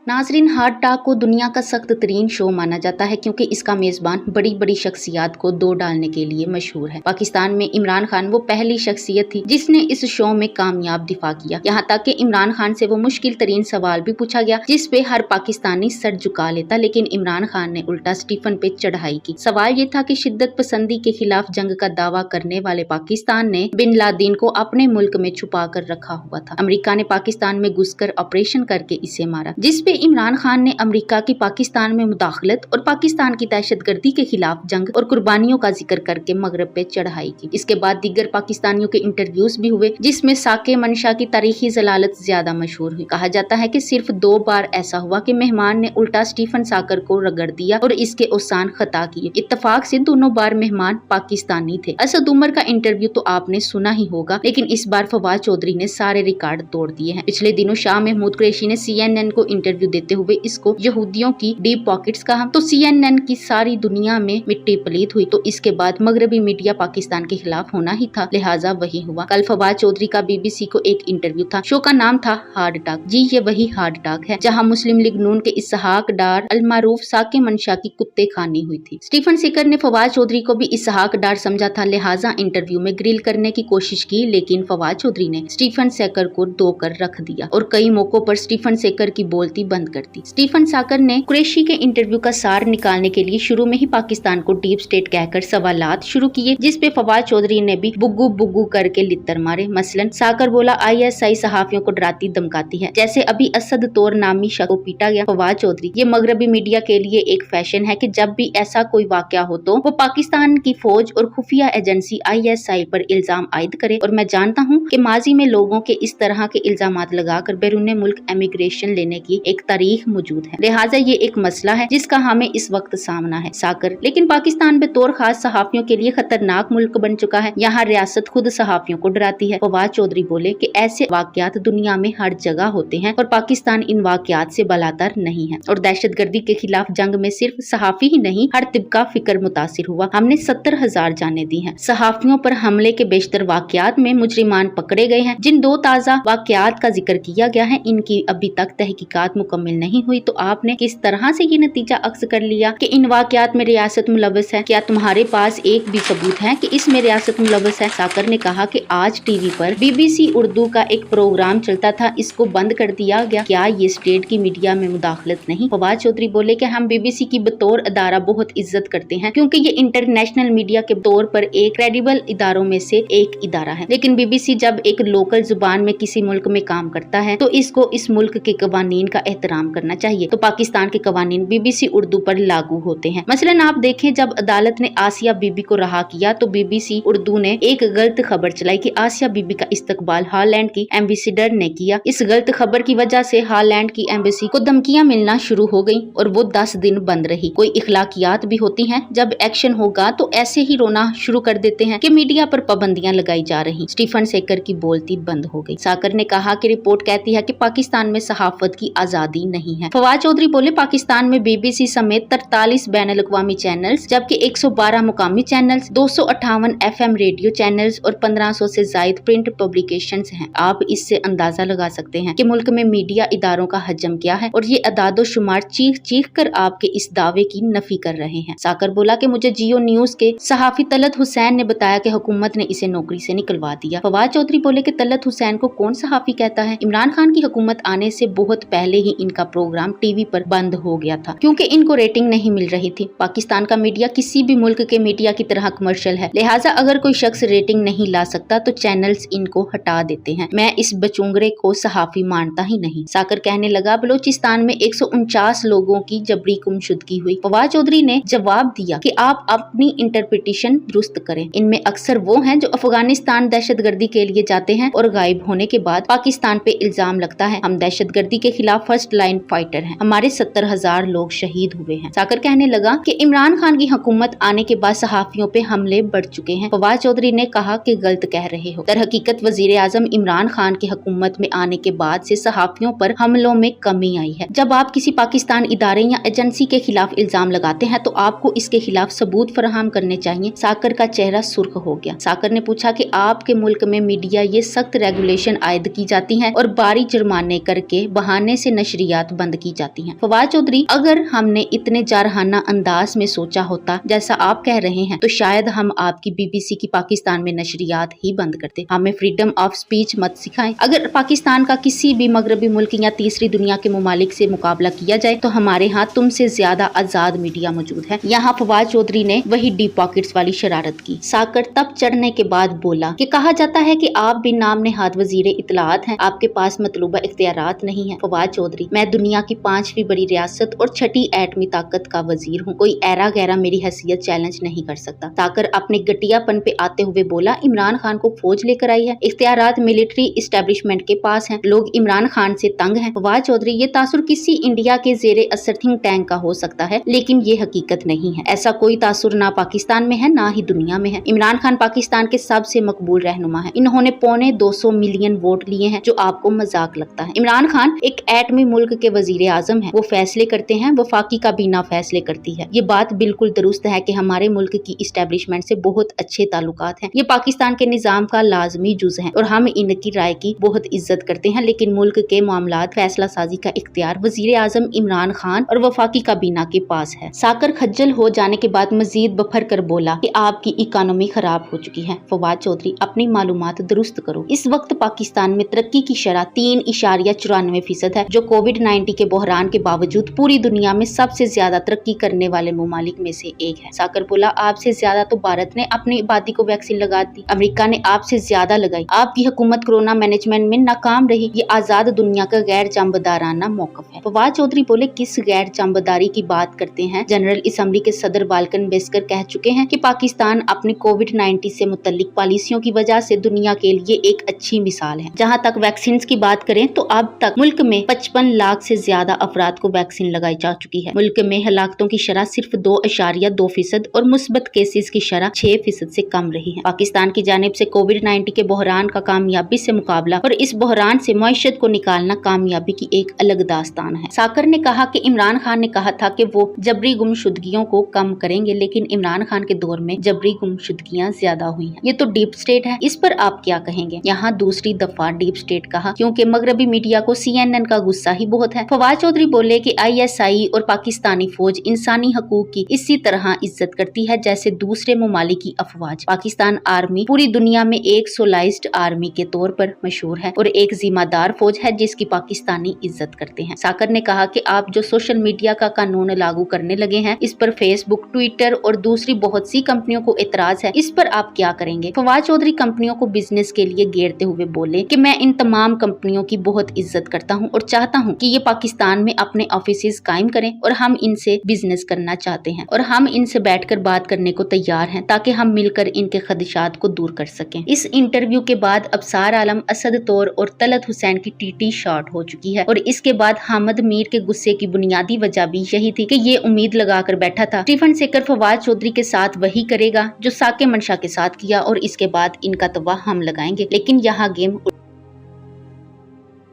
नाजरीन, heart talk को दुनिया का सख्त तरीन शो माना जाता है क्योंकि इसका मेजबान बड़ी बड़ी शख्सियत को दो डालने के लिए मशहूर है। पाकिस्तान में इमरान खान वो पहली शख्सियत थी जिसने इस शो में कामयाब दिफा किया। यहाँ तक कि इमरान खान से वो मुश्किल तरीन सवाल भी पूछा गया जिस पे हर पाकिस्तानी सर झुका लेता, लेकिन इमरान खान ने उल्टा स्टीफन पे चढ़ाई की। सवाल ये था कि शिद्दत पसंदी के खिलाफ जंग का दावा करने वाले पाकिस्तान ने बिन लादेन को अपने मुल्क में छुपा कर रखा हुआ था। अमेरिका ने पाकिस्तान में घुसकर ऑपरेशन करके इसे मारा, जिस पे इमरान खान ने अमेरिका की पाकिस्तान में मुदाखलत और पाकिस्तान की दहशतगर्दी के खिलाफ जंग और कुर्बानियों का जिक्र करके मगरब पे चढ़ाई की। इसके बाद दीगर पाकिस्तानियों के इंटरव्यूज भी हुए जिसमें साके मंशा की तारीखी जलालत ज्यादा मशहूर हुई। कहा जाता है कि सिर्फ 2 बार ऐसा हुआ कि मेहमान ने उल्टा स्टीफन साकर को रगड़ दिया और इसके ओसान खता किए। इत्तफाक से दोनों बार मेहमान पाकिस्तानी थे। असद उमर का इंटरव्यू तो आपने सुना ही होगा, लेकिन इस बार फवाद चौधरी ने सारे रिकॉर्ड तोड़ दिए हैं। पिछले दिनों शाह महमूद कुरैशी ने CNN को इंटरव्यू देते हुए इसको यहूदियों की डीप पॉकेट्स कहा तो CNN की सारी दुनिया में मिट्टी पलीत हुई। तो इसके बाद मगरबी मीडिया पाकिस्तान के खिलाफ होना ही था, लिहाजा वही हुआ। कल फवाद चौधरी का BBC को एक इंटरव्यू था। शो का नाम था हार्ड टॉक। जी, ये वही हार्ड टॉक है जहां मुस्लिम लीग नून के इसहाक डार अलमारूफ साके मंशा की कुत्ते खानी हुई थी। स्टीफन सेकर ने फवाद चौधरी को भी इसहाक डार समझा था, लिहाजा इंटरव्यू में ग्रिल करने की कोशिश की, लेकिन फवाद चौधरी ने स्टीफन सेकर को दो कर रख दिया और कई मौकों पर स्टीफन सेकर की बोलती बंद कर दी। स्टीफन साकर ने कुरैशी के इंटरव्यू का सार निकालने के लिए शुरू में ही पाकिस्तान को डीप स्टेट कहकर सवालात शुरू किए, जिस पे फवाद चौधरी ने भी बुग्गू बुग्गू करके लित्तर मारे। मसलन साकर बोला ISI सहाफियों को डराती धमकाती है, जैसे अभी असद तौर नामी शख्स को पीटा गया। फवाद चौधरी, ये मगरबी मीडिया के लिए एक फैशन है कि जब भी ऐसा कोई वाकया हो तो वो पाकिस्तान की फौज और खुफिया एजेंसी ISI पर इल्जाम आयद करे, और मैं जानता हूँ कि माजी में लोगों के इस तरह के इल्जामात लगाकर बैरून मुल्क एमिग्रेशन लेने की एक तारीख मौजूद है, लिहाजा ये एक मसला है जिसका हमें इस वक्त सामना है। साकर, लेकिन पाकिस्तान बतौर खास सहाफियों के लिए खतरनाक मुल्क बन चुका है, यहाँ रियासत खुद सहाफियों को डराती है। फवाद चौधरी बोले कि ऐसे वाकयात दुनिया में हर जगह होते हैं और पाकिस्तान इन वाकयात से बलातर नहीं है, और दहशतगर्दी के खिलाफ जंग में सिर्फ सहाफी ही नहीं हर तिबका फिक्र मुतासिर हुआ। हमने 70,000 जाने दी हैं। सहाफियों पर हमले के बेशतर वाकयात में मुजरिमान पकड़े गए हैं। जिन 2 ताज़ा वाकयात का जिक्र किया गया है इनकी अभी तक तहकीकात मुकम्मल नहीं हुई, तो आपने किस तरह से ये नतीजा अक्स कर लिया कि इन वाकयात में रियासत मुलव्वस है? क्या तुम्हारे पास एक भी सबूत है कि इसमें रियासत मुलव्वस है? साकर ने कहा कि आज टीवी पर BBC उर्दू का एक प्रोग्राम चलता था, इसको बंद कर दिया गया, क्या ये स्टेट की मीडिया में मुदाखलत नहीं? फवाद चौधरी बोले कि हम BBC की बतौर अदारा बहुत इज्जत करते हैं क्योंकि ये इंटरनेशनल मीडिया के तौर पर एक क्रेडिबल इदारों में से एक इदारा है, लेकिन BBC जब एक लोकल जुबान में किसी मुल्क में काम करता है तो इसको इस मुल्क के कवानीन का एहतराम करना चाहिए। तो पाकिस्तान के कवानीन BBC उर्दू पर लागू होते हैं। मसलन आप देखें, जब अदालत ने आसिया बीबी को रहा किया तो BBC उर्दू ने एक गलत खबर चलाई कि आसिया बीबी का इस्तकबाल हॉलैंड की एम्बेसडर ने किया। इस गलत खबर की वजह से हॉलैंड की एम्बेसी को धमकियां मिलना शुरू हो गई और वो 10 दिन बंद रही। कोई इखलाकियात भी होती हैं, जब एक्शन होगा तो ऐसे ही रोना शुरू कर देते हैं कि मीडिया पर पाबंदियां लगाई जा रही। स्टीफन सेकर की बोलती बंद हो गई। साकर ने कहा कि रिपोर्ट कहती है कि पाकिस्तान में सहाफत की आजादी नहीं है। फवाद चौधरी बोले पाकिस्तान में BBC समेत 43 बैनुल अक़वामी चैनल्स, जबकि 112 मुकामी चैनल्स, 258 FM रेडियो चैनल्स और 1500 से जायद प्रिंट पब्लिकेशंस हैं। आप इससे अंदाजा लगा सकते हैं कि मुल्क में मीडिया इदारों का हजम क्या है, और ये अदादो शुमार चीख चीख कर आपके इस दावे की नफी कर रहे हैं। साकर बोला कि मुझे जियो न्यूज के सहाफी तलत हुसैन ने बताया कि हुकूमत ने इसे नौकरी से निकलवा दिया। फवाद चौधरी बोले कि तलत हुसैन को कौन सहाफी कहता है? इमरान खान की हुकूमत आने से बहुत पहले ही इनका प्रोग्राम टीवी पर बंद हो गया था क्योंकि इनको रेटिंग नहीं मिल रही थी। पाकिस्तान का मीडिया किसी भी मुल्क के मीडिया की तरह कमर्शियल है, लिहाजा अगर कोई शख्स रेटिंग नहीं ला सकता तो चैनल्स इनको हटा देते हैं। मैं इस बचूंगरे को सहाफी मानता ही नहीं। साकर कहने लगा बलोचिस्तान में 149 लोगों की जबरी गुमशुदगी हुई। फवाद चौधरी ने जवाब दिया कि आप अपनी इंटरप्रिटेशन दुरुस्त करें। इनमें अक्सर वो हैं जो अफगानिस्तान दहशतगर्दी के लिए जाते हैं और गायब होने के बाद पाकिस्तान पे इल्जाम लगता है हम दहशतगर्दी के खिलाफ फर्स्ट लाइन फाइटर हैं, हमारे 70,000 लोग शहीद हुए हैं। साकर कहने लगा कि इमरान खान की हुकूमत आने के बाद सहाफियों पे हमले बढ़ चुके हैं। फवाद चौधरी ने कहा कि गलत कह रहे हो। दर हकीकत वजीर आजम इमरान खान की हुकूमत में आने के बाद से सहाफियों पर हमलों में कमी आई है। जब आप किसी पाकिस्तान इदारे या एजेंसी के खिलाफ इल्जाम लगाते हैं तो आपको इसके खिलाफ सबूत फराहम करने चाहिए। साकर का चेहरा सुर्ख हो गया। साकर ने पूछा कि आपके मुल्क में मीडिया ये सख्त रेगुलेशन आयद की जाती है और बारी जुर्माने करके बहाने से नशर नशरियात बंद की जाती हैं। फवाद चौधरी, अगर हमने इतने जारहाना अंदाज में सोचा होता जैसा आप कह रहे हैं तो शायद हम आपकी BBC की पाकिस्तान में नशरियात ही बंद करते। हमें फ्रीडम ऑफ स्पीच मत सिखाएं। अगर पाकिस्तान का किसी भी मगरबी मुल्क या तीसरी दुनिया के मुमालिक से मुकाबला किया जाए तो हमारे यहाँ तुमसे ज्यादा आजाद मीडिया मौजूद है। यहाँ फवाद चौधरी ने वही डीप पॉकेट्स वाली शरारत की। साकर तब चढ़ने के बाद बोला कि कहा जाता है कि आप भी नाम नेहाद वजीर इत्तलात हैं, आपके पास मतलूबा इख्तियारात नहीं है। फवाद चौधरी, मैं दुनिया की 5वीं बड़ी रियासत और 6ठी एटमी ताकत का वजीर हूँ, कोई ऐरा गैरा मेरी हैसियत चैलेंज नहीं कर सकता। साकर अपने गटियापन पे आते हुए बोला, इमरान खान को फौज लेकर आई है, इख्तियारात मिलिट्री इस्टेब्लिशमेंट के पास हैं, लोग इमरान खान से तंग हैं। फवाद चौधरी, ये तासुर किसी इंडिया के जेरे असर थिंक टैंक का हो सकता है, लेकिन ये हकीकत नहीं है। ऐसा कोई तासुर ना पाकिस्तान में है ना ही दुनिया में है। इमरान खान पाकिस्तान के सबसे मकबूल रहनुमा है। इन्होंने 250 मिलियन वोट लिए हैं, जो आपको मजाक लगता है। इमरान खान एक एटमी मुल्क के वजीर आजम है, वो फैसले करते हैं, वफाकी काबीना फैसले करती है। ये बात बिल्कुल दुरुस्त है कि हमारे मुल्क की इस्टेब्लिशमेंट से बहुत अच्छे ताल्लुकात हैं। ये पाकिस्तान के निजाम का लाजमी जुज है और हम इनकी राय की बहुत इज्जत करते हैं, लेकिन मुल्क के मामलात फैसला साजी का इख्तियार वजीर आजम इमरान खान और वफाकी काबीना के पास है। साकर खज्जल हो जाने के बाद मजीद बफर कर बोला कि आपकी इकोनॉमी खराब हो चुकी है। फवाद चौधरी, अपनी मालूमात दुरुस्त करो। इस वक्त पाकिस्तान में तरक्की की शरह 3.94% है, जो कोविड-19 के बहरान के बावजूद पूरी दुनिया में सबसे ज्यादा तरक्की करने वाले मुमालिक में से एक है। साकर बोला, आपसे ज्यादा तो भारत ने अपनी आबादी को वैक्सीन लगा दी, अमेरिका ने आपसे ज्यादा लगाई। आपकी हुकूमत कोरोना मैनेजमेंट में नाकाम रही। ये आजाद दुनिया का गैर जांबदाराना मौकफ है। फवाद चौधरी बोले, किस गैर जांबदारी की बात करते हैं? जनरल असम्बली के सदर बाल्कन बेस्कर कह चुके हैं कि पाकिस्तान अपनी कोविड-19 से मुतल्लिक पॉलिसियों की वजह से दुनिया के लिए एक अच्छी मिसाल है। जहां तक वैक्सीन की बात करें तो अब तक मुल्क में 55 लाख से ज्यादा अफराद को वैक्सीन लगाई जा चुकी है। मुल्क में हलाकतों की शरह सिर्फ 2.2% और मुस्बत केसेस की शरह 6% से कम रही है। पाकिस्तान की जानिब से कोविड-19 के बहरान का कामयाबी से मुकाबला और इस बहरान से मईशत को निकालना कामयाबी की एक अलग दास्तान है। साकर ने कहा कि इमरान खान ने कहा था कि वो जबरी गुमशुदगियों को कम करेंगे, लेकिन इमरान खान के दौर में जबरी गुमशुदगियां ज्यादा हुई हैं। ये तो डीप स्टेट है, इस पर आप क्या कहेंगे? यहाँ दूसरी दफा डीप स्टेट कहा, क्योंकि मगरबी मीडिया को CNN का गुस्सा ही बहुत है। फवाद चौधरी बोले कि ISI और पाकिस्तानी फौज इंसानी हकूक की इसी तरह इज्जत करती है जैसे दूसरे ममालिक की अफवाज। पाकिस्तान आर्मी पूरी दुनिया में एक सोलाइज्ड आर्मी के तौर पर मशहूर है और एक जिम्मेदार फौज है जिसकी पाकिस्तानी इज्जत करते हैं। साकर ने कहा कि आप जो सोशल मीडिया का कानून लागू करने लगे हैं, इस पर फेसबुक, ट्विटर और दूसरी बहुत सी कंपनियों को एतराज है, इस पर आप क्या करेंगे? फवाद चौधरी कंपनियों को बिजनेस के लिए घेरते हुए बोले कि मैं इन तमाम कंपनियों की बहुत इज्जत करता हूं और चाहता हूं कि ये पाकिस्तान में अपने ऑफिसेज कायम करें और हम इनसे बिजनेस करना चाहते हैं और हम इनसे बैठकर बात करने को तैयार हैं ताकि हम मिलकर इनके खदशात को दूर कर सकें। इस इंटरव्यू के बाद अबसार आलम, असद तौर और तलत हुसैन की TT शॉर्ट हो चुकी है और इसके बाद हामिद मीर के गुस्से की बुनियादी वजह भी यही थी कि ये उम्मीद लगाकर बैठा था स्टीफन सेकर फवाद चौधरी के साथ वही करेगा जो साके मंशा के साथ किया और इसके बाद इनका तवा हम लगाएंगे, लेकिन यहाँ गेम